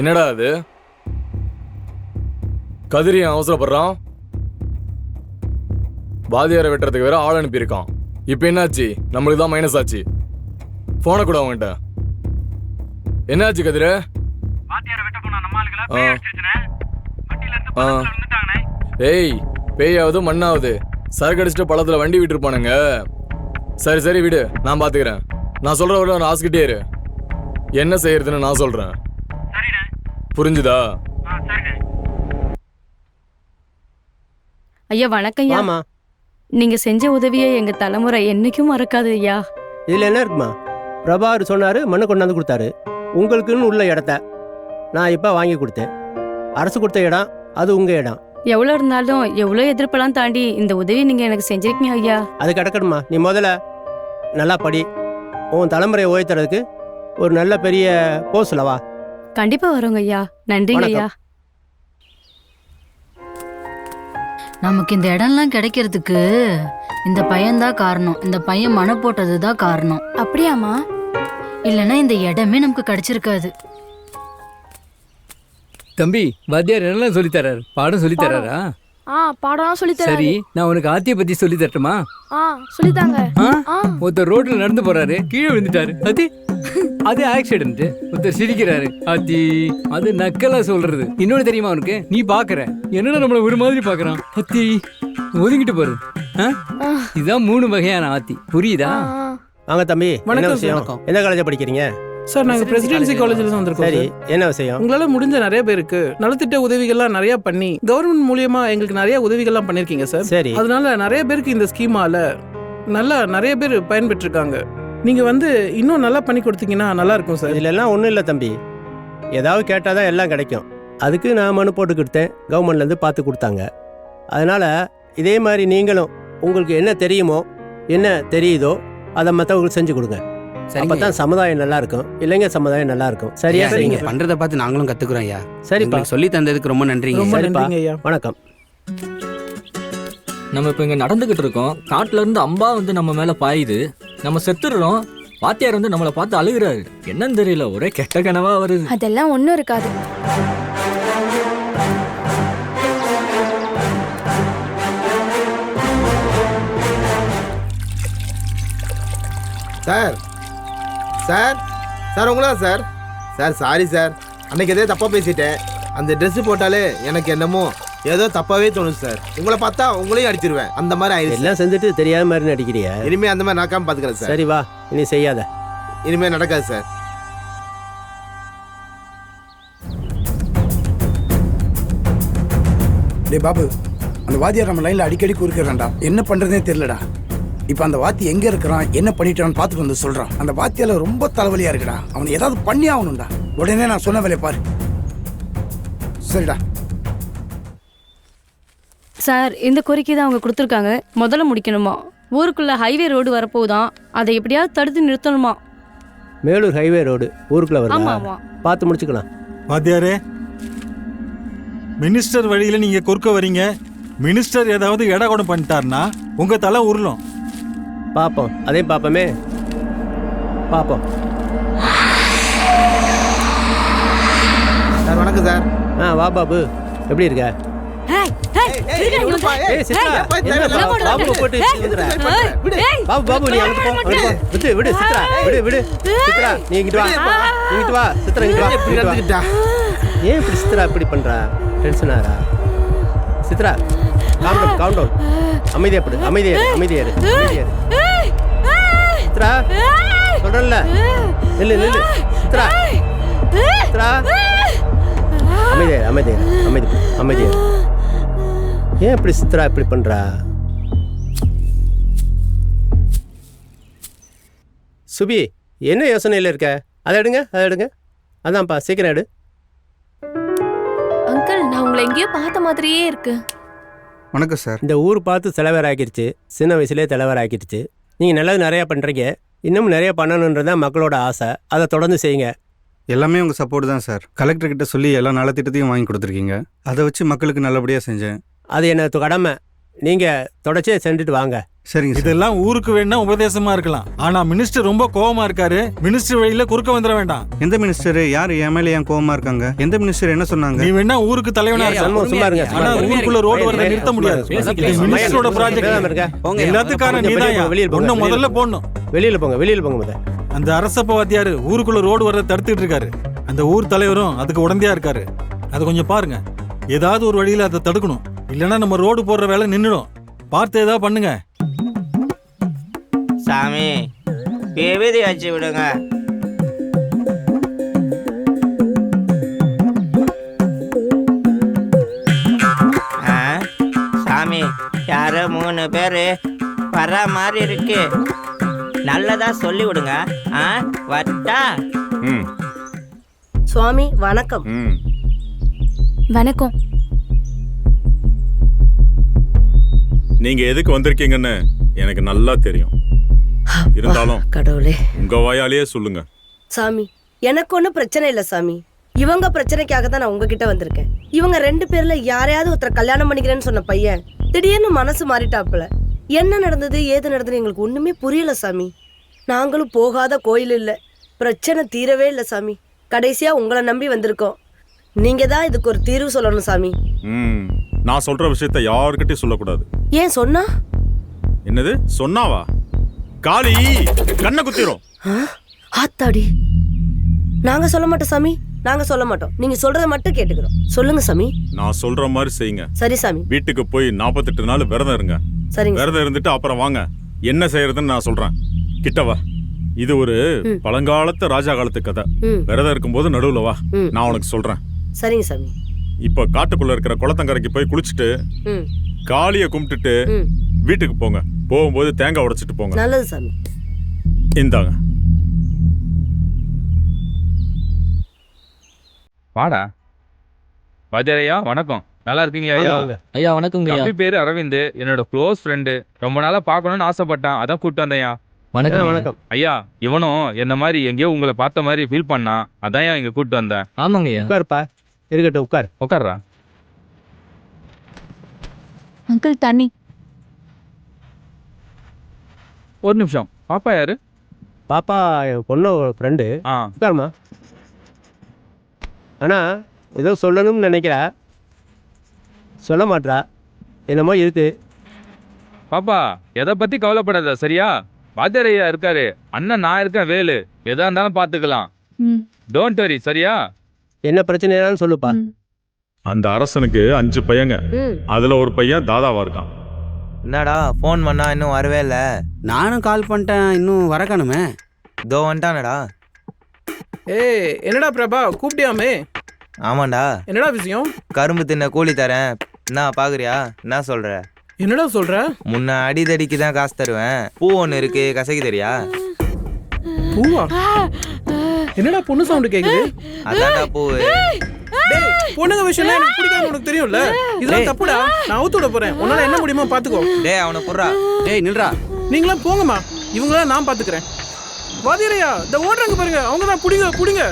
என்னடா அது? கதிரியன் அவசரப்படுறான். வாதியாரை வெட்டுறதுக்கு வேற ஆள் அனுப்பியிருக்கான். இப்ப என்னாச்சு? நம்மளுக்கு தான் மைனஸ் ஆச்சு. போன கூட அவன்கிட்ட என்னாச்சு கதிர? ஏய், பேயாவது மண்ணாவது சரக்கு அடிச்சுட்டு பழத்துல வண்டி விட்டு இருப்பானுங்க. சரி சரி விடு, நான் பாத்துக்கிறேன். நான் சொல்ற ஒரு ஆஸ்கிட்டே இரு. என்ன செய்யறதுன்னு நான் சொல்றேன். புரிஞ்சுதா? ஐயா வணக்கம் ஐயா. ஆமா, நீங்க செஞ்ச உதவியை எங்க தலைமுறை என்னைக்கும் மறக்காது ஐயா. இதுல என்ன இருக்குமா? பிரபாகர் சொன்னாரு, மண்ணு கொண்டாந்து கொடுத்தாரு. உங்களுக்குன்னு உள்ள இடத்த நான் இப்ப வாங்கி கொடுத்தேன். அரசு கொடுத்த இடம் அது உங்க இடம். எவ்வளவு இருந்தாலும் எவ்வளவு எதிர்ப்பெல்லாம் தாண்டி இந்த உதவி நீங்க எனக்கு செஞ்சிருக்கீங்க ஐயா. அது கிடக்கணுமா? நீ முதல்ல நல்லா படி. உன் தலைமுறையை உயர்த்துறதுக்கு ஒரு நல்ல பெரிய போஸ்ட்ல வா. கண்டிப்பா வரோங்க ஐயா. நன்றிங்க ஐயா. நமக்கு இந்த இடம்லாம் கிடைக்கிறதுக்கு இந்த பையன்தான் காரணம். இந்த பையன் மன போட்டதுதான் காரணம். அப்படியாமா? இல்லைன்னா இந்த இடமே நமக்கு கிடைச்சிருக்காது. தம்பி, வாத்தியார் என்னெல்லாம் சொல்லி தர்றாரு? பாடம் சொல்லி தர்றாரா? பாடம் சொல்லி தராரு. சரி, நான் உனக்கு ஆத்திய பத்தி சொல்லி தரட்டுமா? சொல்லித்தாங்க. ஒருத்தர் ரோட்ல நடந்து போறாரு, கீழே விழுந்துட்டாரு. அது ஆக்சிடென்ட். ஒருத்தர் சிரிக்கிறாரு. அது நக்கலா சொல்றது. இன்னொன்னு தெரியுமா உனக்கு? நீ பாக்குற என்னடா நம்மள ஒரு மாதிரி பாக்குறான். ஒதுங்கிட்டு போறது. இதுதான் 3 வகையான ஆத்தி. புரியுதா? வாங்க தம்பி, என்ன வணக்கம் விஷயம்? வணக்கம். எந்த காலேஜ் படிக்கிறீங்க? சார் நாங்கள் பிரசிடென்சி காலேஜில் தான் வந்திருக்கோம். சரி, சார். என்ன விஷயம்? உங்களால முடிஞ்ச நிறைய பேருக்கு நலத்திட்ட உதவிகள்லாம் நிறைய பண்ணி கவர்மெண்ட் மூலியமா எங்களுக்கு நிறைய உதவிகள்லாம் பண்ணிருக்கீங்க சார். சரி, அதனால நிறைய பேருக்கு இந்த ஸ்கீமால நல்லா நிறைய பேர் பயன்பெற்றிருக்காங்க. நீங்க இன்னும் நல்லா பண்ணி கொடுத்தீங்கன்னா நல்லா இருக்கும் சார். இதுல எல்லாம் ஒன்றும் இல்லை தம்பி. ஏதாவது கேட்டால் எல்லாம் கிடைக்கும். அதுக்கு நான் மனு போட்டு கொடுத்தேன். கவர்மெண்ட்லேருந்து பார்த்து கொடுத்தாங்க. அதனால இதே மாதிரி நீங்களும் உங்களுக்கு என்ன தெரியுமோ என்ன தெரியுதோ அதை மற்றவங்களுக்கு செஞ்சு கொடுங்க. அப்பதான் சமுதாயம் நல்லா இருக்கும். இளைஞர் சமுதாயம் நல்லா இருக்கும். சரியா? நீங்க பண்றத பார்த்து நாங்களும் கத்துக்கிறோம் ஐயா. சரிப்பா, சொல்லி தந்ததுக்கு ரொம்ப நன்றிங்க. ரொம்ப சரிப்பா. நன்றிங்க ஐயா. வணக்கம். நம்ம இப்போ இங்கே நடந்துக்கிட்டு இருக்கோம். காட்டுல இருந்து அம்பா நம்ம மேலே பாயுது. நம்ம செத்துடுறோம். வாத்தியார் நம்மளை பார்த்து அழுகிறாரு. என்னன்னு தெரியல, ஒரே கெட்ட கனவா வருது. அதெல்லாம் ஒன்றும் இருக்காது. சார் சார் சார் உங்களா சார்? சார் சாரி சார், அன்னைக்கு எதே தப்பாக பேசிட்டேன். அந்த ட்ரெஸ்ஸு போட்டாலே எனக்கு என்னமோ ஏதோ தப்பாவே தோணுது சார். உங்களை பார்த்தா உங்களையும் அடிச்சிருவேன். அந்த மாதிரி ஆயிடுச்சு. எல்லாம் செஞ்சுட்டு தெரியாத மாதிரி நடிக்கிறியா? இனிமே அந்த மாதிரி நடக்காம பார்த்துக்கிறேன் சார். சரி வா, இனி செய்யாத. இனிமே நடக்காது சார். டே பாபு, அந்த வாத்தியார் நம்ம லைன்ல அடிக்கடி குறுக்கிறான்டா. என்ன பண்றதே தெரியலடா. இப்ப அந்த வாத்தி எங்க இருக்கிறான், என்ன பண்ணிட்டான்னு பார்த்துட்டு வந்து சொல்றான். அந்த வாத்தியால ரொம்ப தலைவலியா இருக்குடா. அவனை ஏதாவது பண்ணி ஆகணும்டா. உடனே நான் சொன்ன வேலையை பாரு. சரிடா சார், இந்த கோரிக்கை தான் அவங்க கொடுத்துருக்காங்க. முதல்ல முடிக்கணுமா? ஊருக்குள்ள ஹைவே ரோடு வரப்போதான், அதை எப்படியாவது தடுத்து நிறுத்தணுமா? மேலூர் ஹைவே ரோடு ஊருக்குள்ள ஆமா வருது. ஆமா. பார்த்து முடிச்சுக்கலாம். வாத்தியாரே, மினிஸ்டர் வழியில நீங்க குறுக்க வரீங்க. மினிஸ்டர் ஏதாவது இடகொடம் பண்ணிட்டாருன்னா உங்க தலை உருளும். பார்ப்போம், அதையும் பார்ப்போமே. பார்ப்போம். சார் வணக்கம் சார். வா பாபு, எப்படி இருக்க? பாபு பாபு, நீ அங்கிட்டு போ. விடு விடு சித்ரா, விடு விடு சித்ரா, நீ இங்கிட்டு வா. இங்கிட்டு வா சித்ரா, இங்கிட்டு வா. இப்படி நடந்துக்கிட்டா? ஏன் இப்படி சித்ரா இப்படி பண்றா? டென்ஷன் ஆறா? Chitra, calm down. அமைதியா படு, அமைதியா இரு. சித்ரா, சொல்றேன்ல, நில்லு சித்ரா. சித்ரா, அமைதியா. ஏன் இப்படி சித்ரா இப்படி பண்றா? சுபி, என்ன யோசனையில் இருக்க? அதை எடுங்க. அதான்ப்பா, சீக்கிரம் எடு. அங்கிள், நான் உங்களை எங்கேயோ பார்த்த மாதிரியே இருக்கு. வணக்கம் சார். இந்த ஊர் பார்த்து தலைவர் ஆக்கிடுச்சு. சின்ன வயசுலேயே தலைவர் ஆக்கிடுச்சு. நீங்கள் நல்லது நிறையா பண்ணுறீங்க. இன்னும் நிறைய பண்ணணுன்றதான் மக்களோட ஆசை. அதை தொடர்ந்து செய்யுங்க. எல்லாமே உங்கள் சப்போர்ட் தான் சார். கலெக்டர் கிட்ட சொல்லி எல்லா நலத்திட்டத்தையும் வாங்கி கொடுத்துருக்கீங்க. அதை வச்சு மக்களுக்கு நல்லபடியாக செஞ்சேன். அது எனக்கு கடமை. நீங்கள் தொடர்ச்சியாக சென்றுட்டு வாங்க. சரிங்க இதெல்லாம் ஊருக்கு வேணா உபதேசமா இருக்கலாம். ஆனா மினிஸ்டர் ரொம்ப கோவமா இருக்காரு. மினிஸ்டர் வழியில குறுக்க வந்துட வேண்டாம். எந்த மினிஸ்டர் யார் என் மேல ஏன் கோவமா இருக்காங்க? எந்த மினிஸ்டர் என்ன சொன்னாங்க? நீ வேணா ஊருக்கு தலைவனா இருக்கலாம். சும்மா இருங்க. ஆனா ஊருக்குள்ள ரோடு வரத நிறுத்த முடியாது. இது மினிஸ்டரோட ப்ராஜெக்ட். எல்லாத்துக்கான நீதான் ஒண்ணு முதல்ல போடணும். வெளியில் போங்க முத. அந்த அரசப்ப வாத்தியாரு ஊருக்குள்ள ரோடு வரத தடுத்துட்டு இருக்காரு. அந்த ஊர் தலைவரும் அதுக்கு உடந்தையா இருக்காரு. அதை கொஞ்சம் பாருங்க. ஏதாவது ஒரு வழியில அதை தடுக்கணும். இல்லைன்னா நம்ம ரோடு போடுற வேலை நின்றுடும். பார்த்து ஏதாவது பண்ணுங்க. சாமி விபூதி வச்சு விடுங்க. சாமி யாரோ 3 பேரு வர மாதிரி இருக்கு. நல்லதா சொல்லி விடுங்க. வட்டா. சுவாமி வணக்கம். வணக்கம். நீங்க எதுக்கு வந்திருக்கீங்கன்னு எனக்கு நல்லா தெரியும். இருந்தாலும் கடவுளே, உங்க வாயாலேயே சொல்லுங்க. சாமி எனக்கு ஒன்றும் பிரச்சனை இல்லை சாமி. இவங்க பிரச்சனைக்காக தான் நான் உங்ககிட்ட வந்திருக்கேன். இவங்க 2 பேர்ல யாரையாவது ஒருத்தர் கல்யாணம் பண்ணிக்கிறேன்னு சொன்ன பையன் திடீர்னு மனசு மாறிட்டாப்புல. என்ன நடந்தது ஏது நடந்தது எங்களுக்கு ஒண்ணுமே புரியல சாமி. நாங்களும் போகாத கோயில் இல்லை, பிரச்சனை தீரவே இல்லை சாமி. கடைசியா உங்களை நம்பி வந்திருக்கோம். நீங்க தான் இதுக்கு ஒரு தீர்வு சொல்லணும் சாமி. நான் சொல்ற விஷயத்த யாருக்கிட்டையும் சொல்லக்கூடாது. ஏன் சொன்னா? என்னது சொன்னாவா? காளி கண்ணை குத்திரும். ஆத்தாடி, நாங்க சொல்ல மாட்டோம் சாமி, நாங்க சொல்ல மாட்டோம். நீங்க சொல்றத மட்டும் கேட்டுக்கிறோம். சொல்லுங்க சாமி. நான் சொல்ற மாதிரி செய்யுங்க. சரி சாமி. வீட்டுக்கு போய் 48 நாள் விரதம் இருங்க. சரிங்க. விரதம் இருந்துட்டு அப்புறம் வாங்க. என்ன செய்யறதுன்னு நான் சொல்றேன். கிட்டவா. இது ஒரு பழங்காலத்து ராஜா காலத்து கதை. விரதம் இருக்கும்போது நடுவுல வா, நான் உனக்கு சொல்றேன். சரிங்க சாமி. இப்ப காட்டுக்குள்ள இருக்கிற குளத்தங்கரைக்கு போய் குளிச்சுட்டு காளிய கும்பிட்டுட்டு வீட்டுக்கு போங்க. போகும்போது தேங்காய் உடைச்சிட்டு போங்க. நல்லது சாமி. இந்தாங்க. வாடா வாத்தியாரையா, வணக்கம். நல்லா இருக்கீங்களா ஐயா? ஐயா வணக்கங்க ஐயா. தம்பி பேரு அரவிந்த், என்னோட க்ளோஸ் ஃப்ரெண்டு. ரொம்ப நாளா பார்க்கணும்னு ஆசைப்பட்டான், அதான் கூப்பிட்டு வந்தேயா. வணக்கம். வணக்கம் ஐயா. இவனும் என்ன மாதிரி எங்கேயோ உங்களை பார்த்த மாதிரி ஃபீல் பண்ணான், அதான் இங்க கூப்பிட்டு வந்தேன். ஆமாங்க ஐயா. உட்காருப்பா. இருக்கட்டும், உட்கார்றா. அங்கிள் தண்ணி. ஒரு நிமிஷம். பாப்பா யாரு? பாப்பா என் பொண்ணோட ஃப்ரெண்டு. உட்காருமா. ஆனால் ஏதோ சொல்லணும்னு நினைக்கிறா, சொல்ல மாட்டா. என்னமோ இருக்கு. பாப்பா எதை பத்தி கவலைப்படாத, சரியா? வாத்தியார் ஐயா இருக்காரு, அண்ணன் நான் இருக்கேன் வேலு. எதா இருந்தாலும் பாத்துக்கலாம். டோன்ட் வரி, சரியா? என்ன பிரச்சனையான்னு சொல்லுப்பா. அந்த அரசனுக்கு 5 பையங்க. அதுல ஒரு பையன் தாதாவா இருக்கான். என்னடா ஃபோன் பண்ணா இன்னும் வரவே இல்லை? நானும் கால் பண்ணிட்டேன், இன்னும் வர காணுமே. தோ வந்துட்டானடா. ஏய் என்னடா பிரபா கூப்பிட்டியாமே? ஆமாண்டா. என்னடா விஷயம்? கரும்பு தின்ன கூலி தரேன், என்ன பாக்குறியா? என்ன சொல்ற? என்னடா சொல்ற? முன்ன அடிதடிக்கு தான் காசு தருவேன். பூ ஒன்று இருக்கு, கசக்கி தெரியா? பூவா? என்னடா பொண்ணு சவுண்ட் கேக்குது? அதான்டா பூவு. டேய் பொண்ணுங்க விஷயம் எனக்கு பிடிக்காம உனக்கு தெரியும்ல. இதெல்லாம் தப்புடா. நான் அவுத்து விட போறேன். உன்னால என்ன முடியுமோ பாத்துக்கோ. டேய் அவனை புர்றா. டேய் நில்றா. நீங்களா போங்கம்மா, இவங்கள நான் பாத்துக்கிறேன். வாதிரையா இந்த ஓடுறாங்க பாருங்க, அவங்க தான். புடிங்க புடிங்க.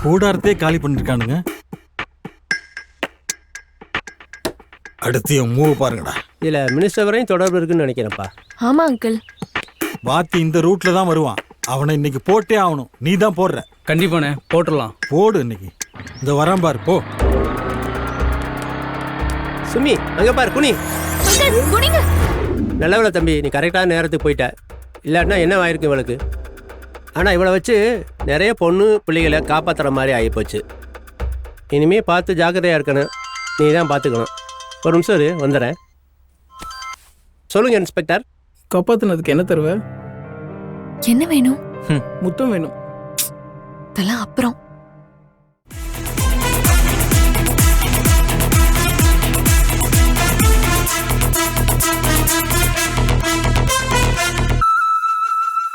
கூடாரத்தே காலி பண்ணிருக்கானுங்க. அடுத்து மூவ் பாருங்கடா. இதுல மினிஸ்டர் வரையும் தொடர்பு இருக்குன்னு நினைக்கிறேன்ப்பா. ஆமா அங்கிள். வாத்தி இந்த ரூட்ல தான் வருவான். அவனை இன்னைக்கு போட்டே ஆகணும். நீ தான் போடுற. கண்டிப்பாண்ணே, போட்டுடலாம். போடு இன்னைக்கு. இந்த வரான் பாரு, போ. சுமி அங்க பாரு, குனி. நல்லவேளை தம்பி, நீ கரெக்டான நேரத்துக்கு போயிட்ட. இல்லாட்டினா என்ன ஆயிருக்கு இவளுக்கு. ஆனால் இவளை வச்சு நிறைய பொண்ணு பிள்ளைகளை காப்பாற்றுற மாதிரி ஆகிப்போச்சு. இனிமே பார்த்து ஜாக்கிரதையாக இருக்கணும். நீ தான் பார்த்துக்கணும். ஒரு நிமிஷம் இரு, வந்துடுறேன். சொல்லுங்க இன்ஸ்பெக்டர். காப்பாத்துனதுக்கு என்ன தருவ? என்ன வேணும்? முத்தம் வேணும். இதெல்லாம் அப்புறம்.